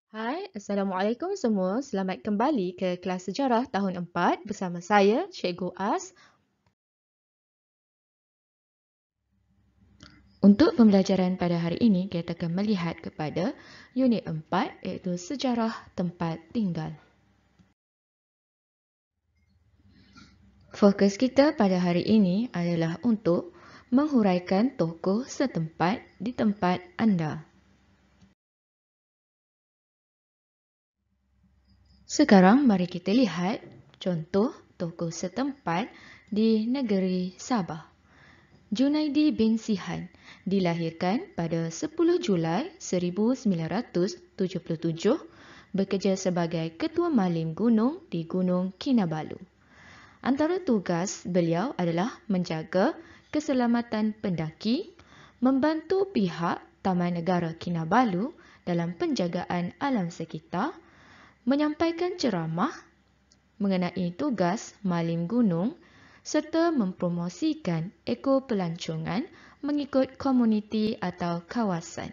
Hai, Assalamualaikum semua. Selamat kembali ke kelas sejarah tahun 4 bersama saya, Cikgu As. Untuk pembelajaran pada hari ini, kita akan melihat kepada unit 4 iaitu sejarah tempat tinggal. Fokus kita pada hari ini adalah untuk menghuraikan tokoh setempat di tempat anda. Sekarang mari kita lihat contoh tokoh setempat di negeri Sabah. Junaidi bin Sihan dilahirkan pada 10 Julai 1977, bekerja sebagai Ketua Malim Gunung di Gunung Kinabalu. Antara tugas beliau adalah menjaga keselamatan pendaki, membantu pihak Taman Negara Kinabalu dalam penjagaan alam sekitar, menyampaikan ceramah mengenai tugas Malim Gunung serta mempromosikan ekopelancongan mengikut komuniti atau kawasan.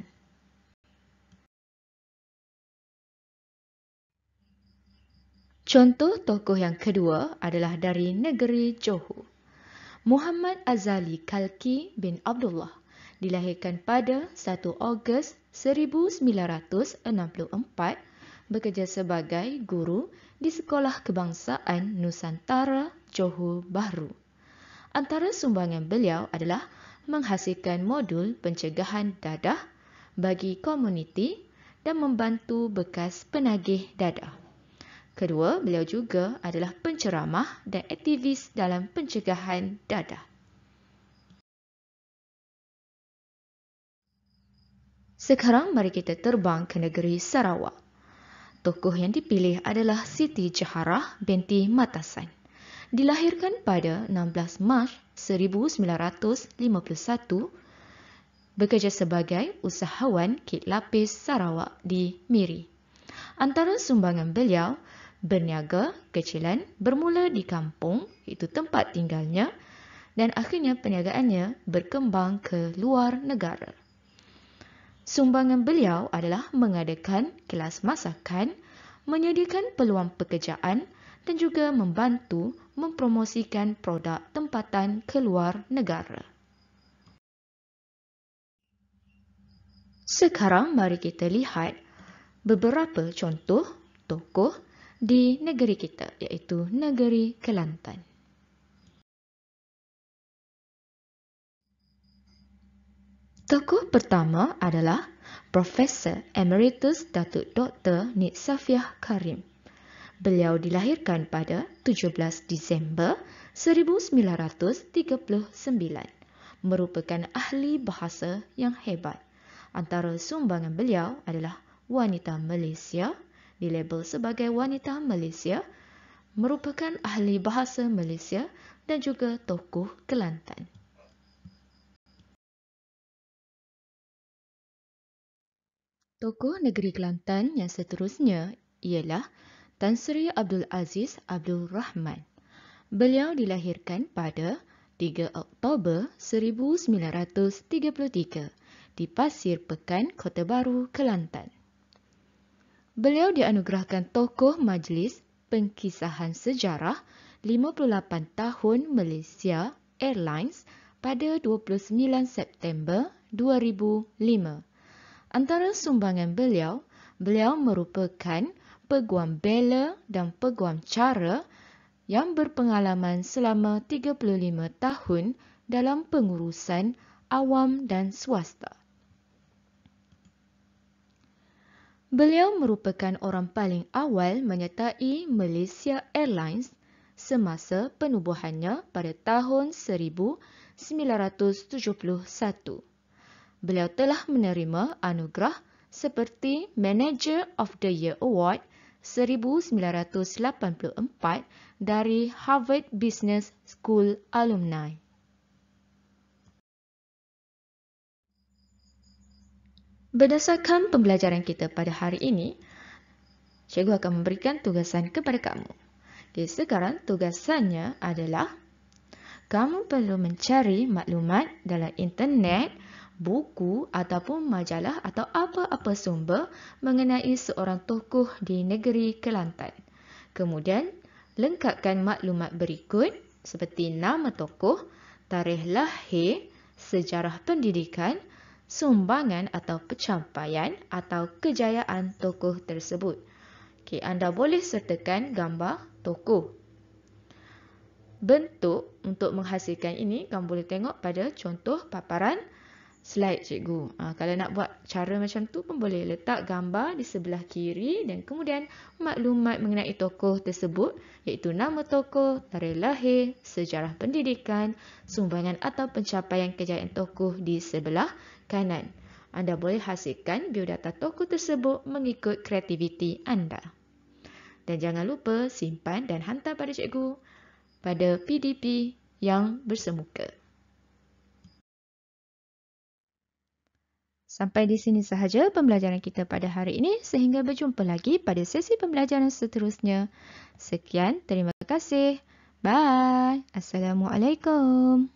Contoh tokoh yang kedua adalah dari negeri Johor. Muhammad Azali Kalki bin Abdullah dilahirkan pada 1 Ogos 1964, bekerja sebagai guru di Sekolah Kebangsaan Nusantara Johor Bahru. Antara sumbangan beliau adalah menghasilkan modul pencegahan dadah bagi komuniti dan membantu bekas penagih dadah. Kedua, beliau juga adalah penceramah dan aktivis dalam pencegahan dadah. Sekarang mari kita terbang ke negeri Sarawak. Tokoh yang dipilih adalah Siti Jaharah binti Matasan. Dilahirkan pada 16 Mac 1951, bekerja sebagai usahawan kit lapis Sarawak di Miri. Antara sumbangan beliau, berniaga kecilan bermula di kampung, iaitu tempat tinggalnya, dan akhirnya perniagaannya berkembang ke luar negara. Sumbangan beliau adalah mengadakan kelas masakan, menyediakan peluang pekerjaan dan juga membantu mempromosikan produk tempatan ke luar negara. Sekarang mari kita lihat beberapa contoh tokoh di negeri kita, iaitu negeri Kelantan. Tokoh pertama adalah Profesor Emeritus Datuk Dr. Nik Safiah Karim. Beliau dilahirkan pada 17 Disember 1939, merupakan ahli bahasa yang hebat. Antara sumbangan beliau adalah Wanita Malaysia, dilabel sebagai Wanita Malaysia, merupakan ahli bahasa Malaysia dan juga tokoh Kelantan. Tokoh negeri Kelantan yang seterusnya ialah Tan Sri Abdul Aziz Abdul Rahman. Beliau dilahirkan pada 3 Oktober 1933 di Pasir Pekan, Kota Baru, Kelantan. Beliau dianugerahkan tokoh Majlis Pengkisahan Sejarah 58 Tahun Malaysia Airlines pada 29 September 2005. Antara sumbangan beliau, beliau merupakan peguam bela dan peguam cara yang berpengalaman selama 35 tahun dalam pengurusan awam dan swasta. Beliau merupakan orang paling awal menyertai Malaysia Airlines semasa penubuhannya pada tahun 1971. Beliau telah menerima anugerah seperti Manager of the Year Award 1984 dari Harvard Business School alumni. Berdasarkan pembelajaran kita pada hari ini, cikgu akan memberikan tugasan kepada kamu. Jadi sekarang tugasannya adalah kamu perlu mencari maklumat dalam internet buku ataupun majalah atau apa-apa sumber mengenai seorang tokoh di negeri Kelantan. Kemudian, lengkapkan maklumat berikut seperti nama tokoh, tarikh lahir, sejarah pendidikan, sumbangan atau pencapaian atau kejayaan tokoh tersebut. Okey, anda boleh sertakan gambar tokoh. Bentuk untuk menghasilkan ini, kamu boleh tengok pada contoh paparan slide cikgu. Kalau nak buat cara macam tu pun boleh letak gambar di sebelah kiri dan kemudian maklumat mengenai tokoh tersebut iaitu nama tokoh, tarikh lahir, sejarah pendidikan, sumbangan atau pencapaian kejayaan tokoh di sebelah kanan. Anda boleh hasilkan biodata tokoh tersebut mengikut kreativiti anda. Dan jangan lupa simpan dan hantar pada cikgu pada PDP yang bersemuka. Sampai di sini sahaja pembelajaran kita pada hari ini, sehingga berjumpa lagi pada sesi pembelajaran seterusnya. Sekian, terima kasih. Bye. Assalamualaikum.